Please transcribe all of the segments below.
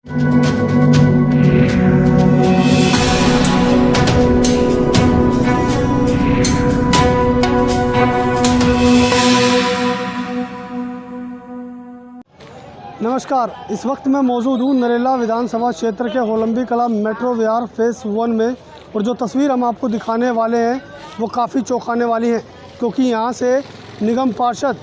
नमस्कार, इस वक्त मैं मौजूद हूँ नरेला विधानसभा क्षेत्र के होलंबी कला मेट्रो विहार फेज़ 1 में। और जो तस्वीर हम आपको दिखाने वाले हैं वो काफ़ी चौंकाने वाली है, क्योंकि यहाँ से निगम पार्षद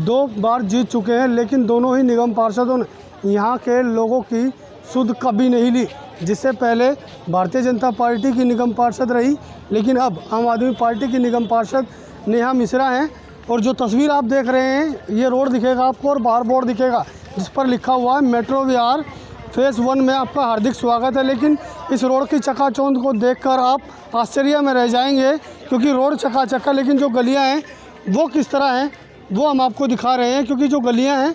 2 बार जीत चुके हैं, लेकिन दोनों ही निगम पार्षदों ने यहाँ के लोगों की सुध कभी नहीं ली। जिससे पहले भारतीय जनता पार्टी की निगम पार्षद रही, लेकिन अब आम आदमी पार्टी की निगम पार्षद नेहा मिश्रा हैं। और जो तस्वीर आप देख रहे हैं, ये रोड दिखेगा आपको और बाहर बोर्ड दिखेगा जिस पर लिखा हुआ है मेट्रो विहार फेज़ 1 में आपका हार्दिक स्वागत है। लेकिन इस रोड की चकाचौंध को देखकर आप आश्चर्य में रह जाएंगे, क्योंकि रोड चकाचक है, लेकिन जो गलियां हैं वो किस तरह हैं वो हम आपको दिखा रहे हैं। क्योंकि जो गलियां हैं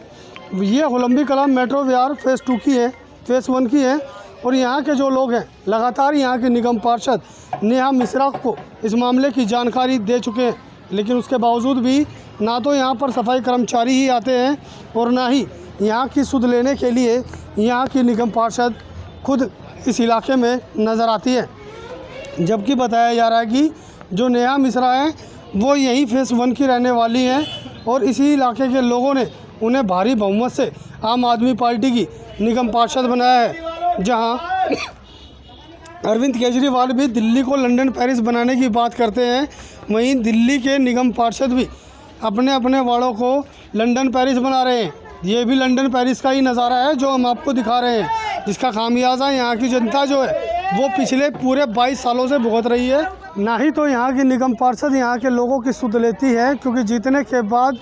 ये होलंबी कला मेट्रो विहार फेज़ 2 की है, फेज़ 1 की है। और यहाँ के जो लोग हैं लगातार यहाँ के निगम पार्षद नेहा मिश्रा को इस मामले की जानकारी दे चुके हैं, लेकिन उसके बावजूद भी ना तो यहाँ पर सफाई कर्मचारी ही आते हैं और ना ही यहाँ की सुध लेने के लिए यहाँ की निगम पार्षद खुद इस इलाके में नज़र आती है। जबकि बताया जा रहा है कि जो नेहा मिश्रा हैं वो यहीं फेज़ 1 की रहने वाली हैं और इसी इलाके के लोगों ने उन्हें भारी बहुमत से आम आदमी पार्टी की निगम पार्षद बनाया है। जहाँ अरविंद केजरीवाल भी दिल्ली को लंदन पेरिस बनाने की बात करते हैं, वहीं दिल्ली के निगम पार्षद भी अपने अपने वार्डों को लंदन पेरिस बना रहे हैं। ये भी लंदन पेरिस का ही नज़ारा है जो हम आपको दिखा रहे हैं, जिसका खामियाजा यहाँ की जनता जो है वो पिछले पूरे 22 सालों से भुगत रही है। ना ही तो यहाँ की निगम पार्षद यहाँ के लोगों की सुध लेती है, क्योंकि जीतने के बाद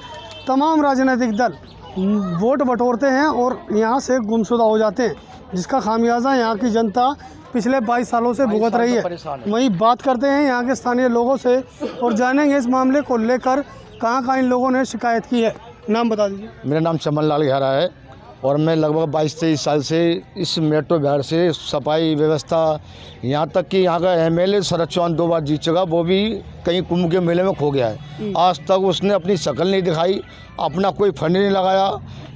तमाम राजनीतिक दल वोट बटोरते हैं और यहाँ से गुमशुदा हो जाते हैं, जिसका खामियाजा यहाँ की जनता पिछले 22 सालों से भुगत रही है। वहीं बात करते हैं यहाँ के स्थानीय लोगों से और जानेंगे इस मामले को लेकर कहाँ इन लोगों ने शिकायत की है। नाम बता दीजिए। मेरा नाम चमन लाल घेरा है और मैं लगभग 22-23 साल से इस मेट्रो विहार से सफाई व्यवस्था, यहाँ तक कि यहाँ का एमएलए शरद चौहान 2 बार जीत चुका, वो भी कहीं कुंभ के मेले में खो गया है। आज तक उसने अपनी शक्ल नहीं दिखाई, अपना कोई फंड नहीं लगाया,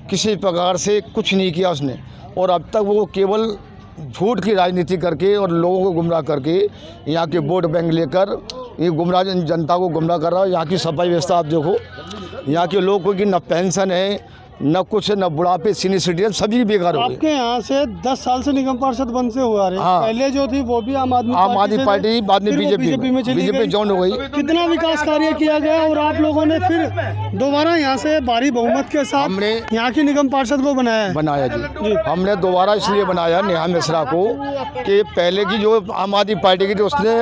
किसी प्रकार से कुछ नहीं किया उसने। और अब तक वो केवल झूठ की राजनीति करके और लोगों को गुमराह करके यहाँ के वोट बैंक लेकर ये गुमराह जनता को गुमराह कर रहा है। यहाँ की सफाई व्यवस्था आप देखो, यहाँ के लोगों की न पेंशन है, न कुछ, न बुढ़ापे, सीनियर सिटीजन सभी बेकार हो गए। आपके यहाँ से 10 साल से निगम पार्षद बन से हुआ रहे। हाँ। पहले जो थी वो भी आम आदमी पार्टी, बाद में बीजेपी जॉइन हो गई। कितना विकास कार्य किया गया और आप लोगों ने फिर दोबारा यहाँ से भारी बहुमत के साथ हमने यहाँ की निगम पार्षद को बनाया जी। हमने दोबारा इसलिए बनाया नेहा मिश्रा को कि पहले की जो आम आदमी पार्टी की थी उसने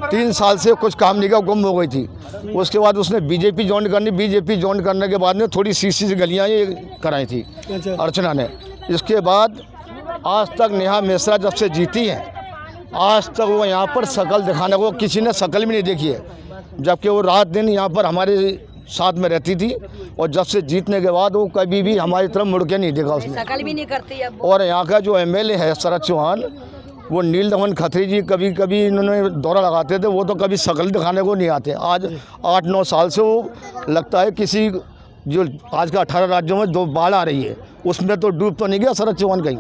3 साल से कुछ काम नहीं किया, गुम हो गई थी। उसके बाद उसने बीजेपी ज्वाइन करने के बाद में थोड़ी सी गलियाँ कराई थी अर्चना ने। इसके बाद आज तक नेहा मिश्रा जब से जीती है, आज तक वो यहाँ पर शकल दिखाने को किसी ने शकल भी नहीं देखी है, जबकि वो रात दिन यहाँ पर हमारे साथ में रहती थी। और जब से जीतने के बाद वो कभी भी हमारी तरफ मुड़ के नहीं देखा उसने, शकल भी नहीं करती अब। और यहाँ का जो एमएलए है शरद चौहान, वो नील दमन खत्री जी कभी कभी इन्होंने दौरा लगाते थे, वो तो कभी शकल दिखाने को नहीं आते। आज 8-9 साल से वो लगता है किसी जो आज का 18 राज्यों में 2 बाढ़ आ रही है उसमें तो डूब तो नहीं गया शरद चौहान कहीं।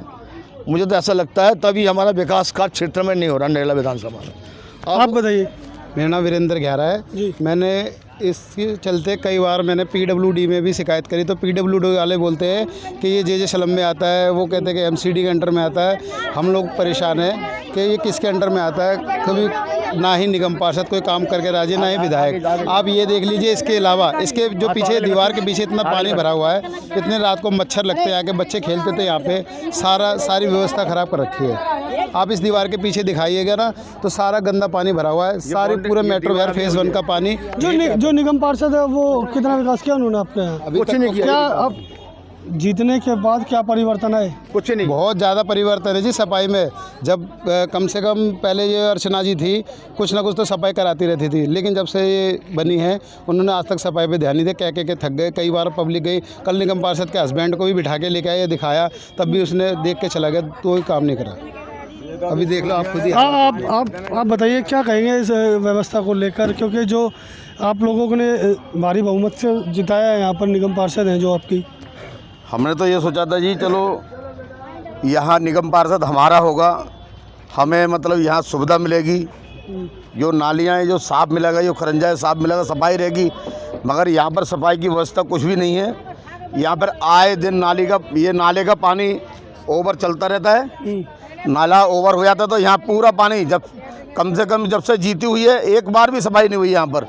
मुझे तो ऐसा लगता है तभी हमारा विकास कार्य क्षेत्र में नहीं हो रहा नरेला विधानसभा में। आप बताइए। मेरा नाम वीरेंद्र घेरा है जी। मैंने इसके चलते कई बार मैंने पीडब्ल्यूडी में भी शिकायत करी, तो पीडब्ल्यूडी वाले बोलते हैं कि ये जे स्लम में आता है, वो कहते हैं कि एमसीडी के अंडर में आता है। हम लोग परेशान हैं कि ये किसके अंडर में आता है। कभी ना ही निगम पार्षद कोई काम करके राजी, ना ही विधायक। आप ये देख लीजिए, इसके अलावा इसके जो पीछे दीवार के पीछे इतना पानी भरा हुआ है, इतने रात को मच्छर लगते हैं, यहाँ के बच्चे खेलते थे यहाँ पे, सारी व्यवस्था ख़राब कर रखी है। आप इस दीवार के पीछे दिखाइएगा ना तो सारा गंदा पानी भरा हुआ है, सारे पूरे मेट्रो विहार फेज़ 1 का पानी। जो निगम पार्षद है वो कितना विकास किया उन्होंने आपके यहाँ? कुछ नहीं किया। क्या अब जीतने के बाद क्या परिवर्तन है? कुछ नहीं, बहुत ज़्यादा परिवर्तन है जी सफाई में। जब कम से कम पहले ये अर्चना जी थी, कुछ ना कुछ तो सफाई कराती रहती थी, लेकिन जब से ये बनी है उन्होंने आज तक सफाई पे ध्यान नहीं दिया। कह के थक गए। कई बार पब्लिक गई, कल निगम पार्षद के हस्बैंड को भी बिठा के लेके आया, दिखाया, तब भी उसने देख के चला गया, तो काम नहीं करा। अभी देख लो आप खुद ही। आप बताइए क्या कहेंगे इस व्यवस्था को लेकर, क्योंकि जो आप लोगों ने भारी बहुमत से जिताया है यहाँ पर निगम पार्षद हैं जो आपकी। हमने तो ये सोचा था जी चलो यहाँ निगम पार्षद हमारा होगा, हमें मतलब यहाँ सुविधा मिलेगी, जो नालियाँ हैं जो साफ़ मिलेगा, जो खरंजा है साफ़ मिलेगा, सफाई रहेगी। मगर यहाँ पर सफाई की व्यवस्था कुछ भी नहीं है। यहाँ पर आए दिन नाले का पानी ओवर चलता रहता है। नाला ओवर हो जाता है तो यहाँ पूरा पानी कम से कम जब से जीती हुई है एक बार भी सफाई नहीं हुई यहाँ पर।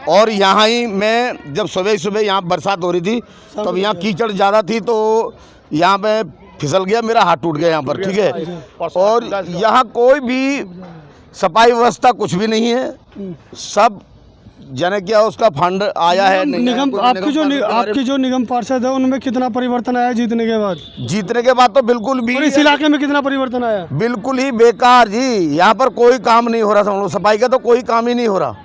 और यहाँ ही मैं जब सुबह यहाँ बरसात हो रही थी तब यहाँ कीचड़ ज़्यादा थी तो यहाँ पे फिसल गया, मेरा हाथ टूट गया यहाँ पर, ठीक है। और यहाँ कोई भी सफाई व्यवस्था कुछ भी नहीं है। सब जने क्या उसका फंड आया है। निगम आपकी जो निगम पार्षद है उनमें कितना परिवर्तन आया जीतने के बाद? जीतने के बाद तो बिल्कुल भी। और इस इलाके में कितना परिवर्तन आया? बिल्कुल ही बेकार जी, यहाँ पर कोई काम नहीं हो रहा, समझ लो सफाई का तो कोई काम ही नहीं हो रहा।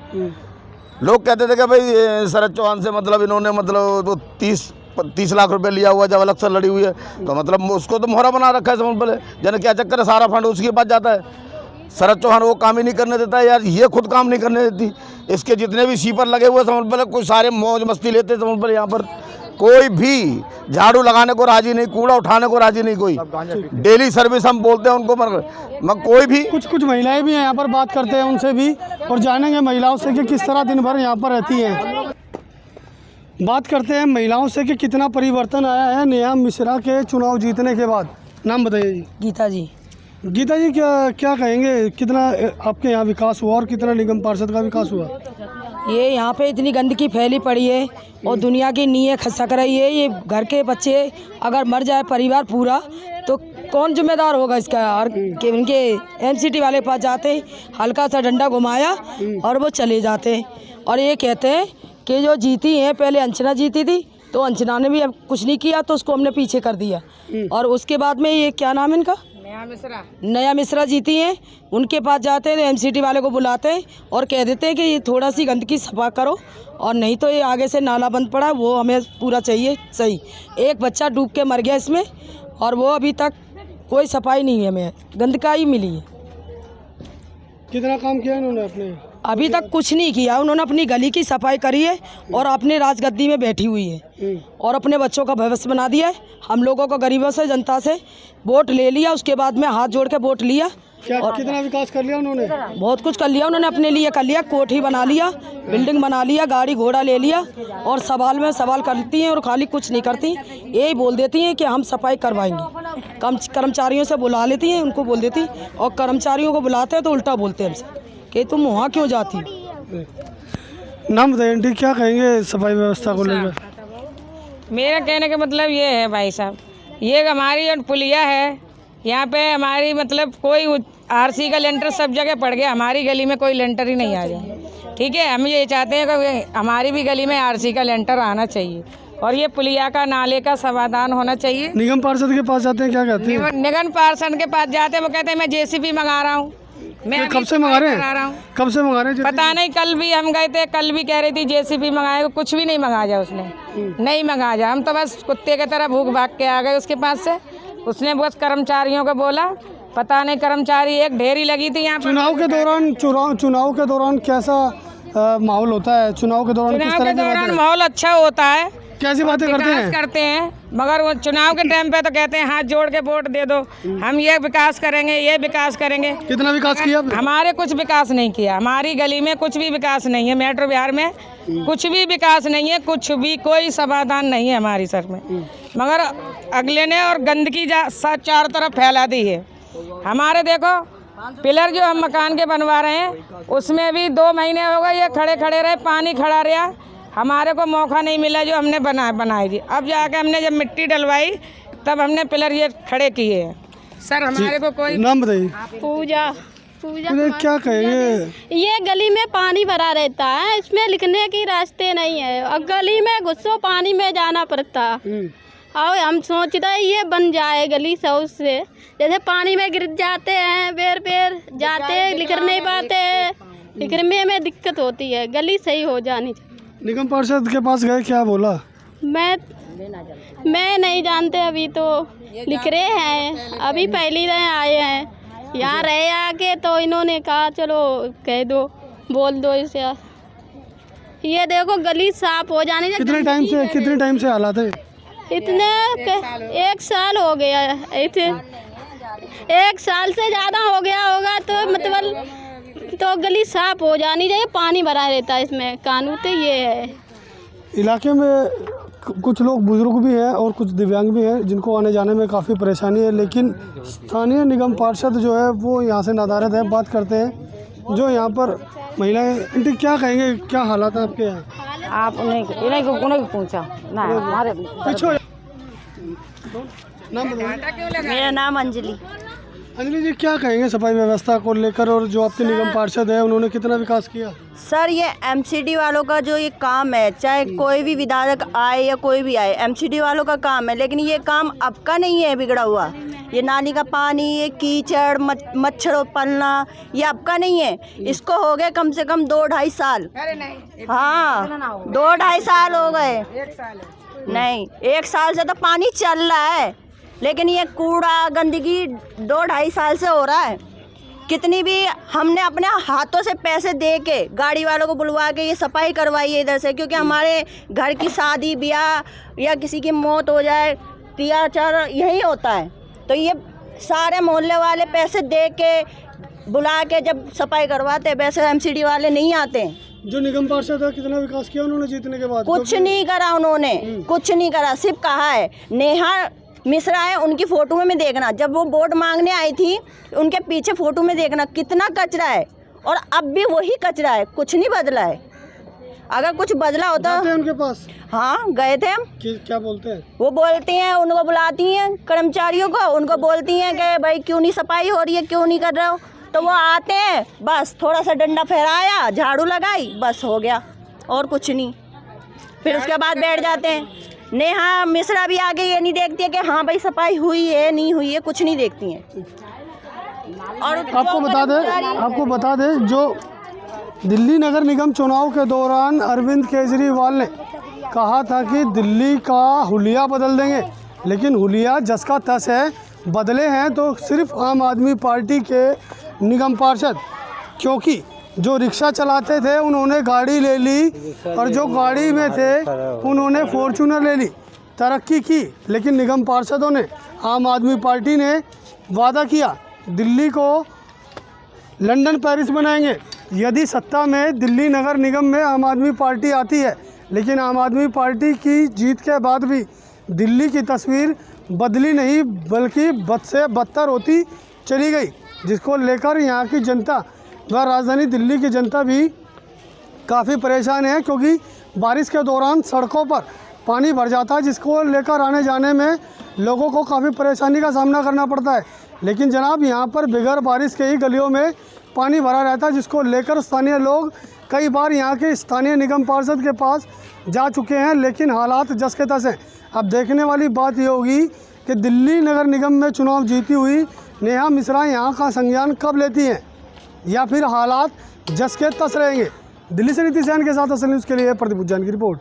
लोग कहते थे कि भाई शरद चौहान से मतलब इन्होंने मतलब तो 30 लाख रुपए लिया हुआ जब इलेक्शन लड़ी हुई है तो मतलब उसको तो मोहरा बना रखा है। समझ पहले जन क्या चक्कर है, सारा फंड उसके पास जाता है। शरद चौहान वो काम ही नहीं करने देता है यार, ये खुद काम नहीं करने देती। इसके जितने भी सीपर लगे हुए समझ पहले कुछ सारे मौज मस्ती लेते समझ पहले। यहाँ पर कोई भी झाड़ू लगाने को राजी नहीं, कूड़ा उठाने को राजी नहीं कोई। डेली सर्विस हम बोलते हैं उनको, मगर कोई भी। कुछ महिलाएं भी हैं यहाँ पर, बात करते हैं उनसे भी और जानेंगे महिलाओं से कि किस तरह दिन भर यहाँ पर रहती हैं। बात करते हैं महिलाओं से कि कितना परिवर्तन आया है नेहा मिश्रा के चुनाव जीतने के बाद। नाम बताइए जी। गीता जी। गीता जी, क्या कहेंगे, कितना आपके यहाँ विकास हुआ और कितना निगम पार्षद का विकास हुआ? ये यहाँ पे इतनी गंदगी फैली पड़ी है और दुनिया की नीयत खसक रही है। ये घर के बच्चे अगर मर जाए परिवार पूरा तो कौन जिम्मेदार होगा इसका? और इनके एमसीटी वाले पास जाते, हल्का सा डंडा घुमाया और वो चले जाते और ये कहते हैं कि जो जीती हैं, पहले अंजना जीती थी तो अंजना ने भी अब कुछ नहीं किया तो उसको हमने पीछे कर दिया। और उसके बाद में ये क्या नाम है इनका, नया मिश्रा जीती हैं, उनके पास जाते हैं तो एमसीटी वाले को बुलाते हैं और कह देते हैं कि ये थोड़ा सी गंदगी सफा करो और नहीं तो ये आगे से नाला बंद पड़ा वो हमें पूरा चाहिए सही। एक बच्चा डूब के मर गया इसमें और वो अभी तक कोई सफाई नहीं है, हमें गंदगी मिली है। कितना काम किया उन्होंने अपने? अभी तक कुछ नहीं किया। उन्होंने अपनी गली की सफाई करी है और अपने राजगद्दी में बैठी हुई है और अपने बच्चों का भविष्य बना दिया है। हम लोगों को गरीबों से, जनता से वोट ले लिया, उसके बाद में हाथ जोड़ के वोट लिया। कितना विकास कर लिया उन्होंने? बहुत कुछ कर लिया उन्होंने, अपने लिए कर लिया, कोठी बना लिया, बिल्डिंग बना लिया, गाड़ी घोड़ा ले लिया और सवाल में सवाल करती हैं और खाली कुछ नहीं करती। यही बोल देती हैं कि हम सफाई करवाएंगे। कर्मचारियों से बुला लेती हैं, उनको बोल देती और कर्मचारियों को बुलाते हैं तो उल्टा बोलते हैं हमसे कि तुम वहाँ क्यों जाती। नाम बताइए आंटी, क्या कहेंगे सफाई व्यवस्था को लेकर? मेरा कहने का मतलब ये है भाई साहब, ये हमारी पुलिया है यहाँ पे, हमारी मतलब कोई आरसी का लेंटर सब जगह पड़ गया, हमारी गली में कोई लेंटर ही नहीं आ जाए। ठीक है, हम ये चाहते हैं कि हमारी भी गली में आरसी का लेंटर आना चाहिए और ये पुलिया का नाले का समाधान होना चाहिए। निगम पार्षद के पास जाते हैं, क्या कहते हैं? निगम पार्षद के पास जाते हैं, वो कहते हैं मैं जेसीबी मंगा रहा हूँ। मैं कब से मंगा रहे हैं? कब से मंगा रहे हैं? पता नहीं, कल भी हम गए थे, कल भी कह रही थी जेसीबी मंगाए, कुछ भी नहीं मंगा जा उसने, नहीं मंगा जा। हम तो बस कुत्ते की तरह भूख भाग के आ गए उसके पास से। उसने बस कर्मचारियों को बोला, पता नहीं कर्मचारी एक ढेरी लगी थी यहाँ पर। चुनाव के दौरान कैसा माहौल होता है? चुनाव के दौरान किस तरह की बातें? माहौल अच्छा होता है, कैसी बातें करते हैं? मगर वो चुनाव के टाइम पे तो कहते हैं हाथ जोड़ के वोट दे दो, हम ये विकास करेंगे, ये विकास करेंगे। कितना विकास किया? हमारे कुछ विकास नहीं किया, हमारी गली में कुछ भी विकास नहीं है, मेट्रो बिहार में कुछ भी विकास नहीं है, कुछ भी कोई समाधान नहीं है हमारी सर में। मगर अगले ने और गंदगी चारों तरफ फैला दी है। हमारे देखो पिलर जो हम मकान के बनवा रहे हैं उसमें भी 2 महीने हो गए ये खड़े रहे, पानी खड़ा रहा, हमारे को मौका नहीं मिला जो हमने बनाई थी। अब जाके हमने जब मिट्टी डलवाई तब हमने पिलर ये खड़े किए हैं। सर हमारे को कोई। नाम बताइए। पूजा। क्या कहेंगे? ये गली में पानी भरा रहता है, इसमें लिखने की रास्ते नहीं है और गली में घुसो पानी में जाना पड़ता। और हम सोचते हैं ये बन जाए गली सौ से, जैसे पानी में गिर जाते हैं, बेर जाते लिख नहीं पाते, लिखने में दिक्कत होती है, गली सही हो जानी चाहिए। निगम पार्षद के पास गए, क्या बोला? मैं नहीं जानते, अभी तो लिख रहे हैं, अभी पहली दिन आए हैं यहाँ रहे आके तो इन्होंने कहा चलो कह दो, बोल दो इसे। ये देखो गली साफ हो जानी चाहिए। कितने टाइम से हालात है? इतने 1 साल हो गया, 1 साल से ज़्यादा हो गया होगा, तो मतलब तो गली साफ हो जानी चाहिए, पानी भरा रहता है इसमें। कानून तो ये है। इलाके में कुछ लोग बुजुर्ग भी हैं और कुछ दिव्यांग भी हैं जिनको आने जाने में काफ़ी परेशानी है, लेकिन स्थानीय निगम पार्षद जो है वो यहाँ से नादारद है। बात करते हैं जो यहाँ पर महिलाएं, आंटी क्या कहेंगे, क्या हालात है आपके यहाँ? आप उन्हें पूछा ना, हमारे नाम बताइए। मेरा नाम अंजलि। अंजलि जी, क्या कहेंगे सफाई व्यवस्था को लेकर, और जो आपके निगम पार्षद है उन्होंने कितना विकास किया? सर, ये एमसीडी वालों का जो ये काम है, चाहे कोई भी विधायक आए या कोई भी आए, एमसीडी वालों का काम है, लेकिन ये काम अब का नहीं है बिगड़ा हुआ। ये नाली का पानी, ये कीचड़, मच्छर पलना, ये अब का नहीं है। इसको हो गए कम से कम 2-2.5 साल। हाँ, 2-2.5 साल हो गए। नहीं, 1 साल से तो पानी चल रहा है, लेकिन ये कूड़ा गंदगी 2-2.5 साल से हो रहा है। कितनी भी हमने अपने हाथों से पैसे दे के गाड़ी वालों को बुलवा के ये सफाई करवाई है इधर से, क्योंकि हमारे घर की शादी ब्याह या किसी की मौत हो जाए, तियाचार यही होता है। तो ये सारे मोहल्ले वाले पैसे दे के बुला के जब सफाई करवाते, वैसे एमसीडी वाले नहीं आते। जो निगम पार्षद है कितना विकास किया उन्होंने जीतने के बाद? कुछ नहीं करा उन्होंने, कुछ नहीं करा। सिर्फ कहा है नेहा मिश्रा है, उनकी फ़ोटो में देखना, जब वो वोट मांगने आई थी उनके पीछे फ़ोटो में देखना कितना कचरा है, और अब भी वही कचरा है, कुछ नहीं बदला है। अगर कुछ बदला होता उनके पास? हाँ, गए थे हम। क्या बोलते हैं? वो बोलती हैं, उनको बुलाती हैं कर्मचारियों को, उनको बोलती हैं कि भाई क्यों नहीं सफाई हो रही है, क्यों नहीं कर रहे हो, तो वो आते हैं, बस थोड़ा सा डंडा फहराया, झाड़ू लगाई, बस हो गया, और कुछ नहीं। फिर उसके बाद बैठ जाते हैं। नेहा मिश्रा भी आगे ये नहीं देखती है कि हाँ भाई सफाई हुई है नहीं हुई है, कुछ नहीं देखती हैं। और आपको बता दें जो दिल्ली नगर निगम चुनाव के दौरान अरविंद केजरीवाल ने कहा था कि दिल्ली का हुलिया बदल देंगे, लेकिन हुलिया जस का तस है, बदले हैं तो सिर्फ आम आदमी पार्टी के निगम पार्षद, क्योंकि जो रिक्शा चलाते थे उन्होंने गाड़ी ले ली, और जो गाड़ी में थे उन्होंने फॉर्च्यूनर ले ली, तरक्की की। लेकिन निगम पार्षदों ने, आम आदमी पार्टी ने वादा किया दिल्ली को लंदन पेरिस बनाएंगे। यदि सत्ता में दिल्ली नगर निगम में आम आदमी पार्टी आती है, लेकिन आम आदमी पार्टी की जीत के बाद भी दिल्ली की तस्वीर बदली नहीं, बल्कि बद से बदतर होती चली गई, जिसको लेकर यहाँ की जनता व राजधानी दिल्ली की जनता भी काफ़ी परेशान है, क्योंकि बारिश के दौरान सड़कों पर पानी भर जाता है, जिसको लेकर आने जाने में लोगों को काफ़ी परेशानी का सामना करना पड़ता है। लेकिन जनाब, यहाँ पर बगैर बारिश के ही गलियों में पानी भरा रहता है, जिसको लेकर स्थानीय लोग कई बार यहाँ के स्थानीय निगम पार्षद के पास जा चुके हैं, लेकिन हालात जस के तस हैं। अब देखने वाली बात ये होगी कि दिल्ली नगर निगम में चुनाव जीती हुई नेहा मिश्रा यहाँ का संज्ञान कब लेती हैं, या फिर हालात जस के तस रहेंगे। दिल्ली से नीतीश जैन के साथ असल न्यूज़ के लिए प्रदीप उज्जैन की रिपोर्ट।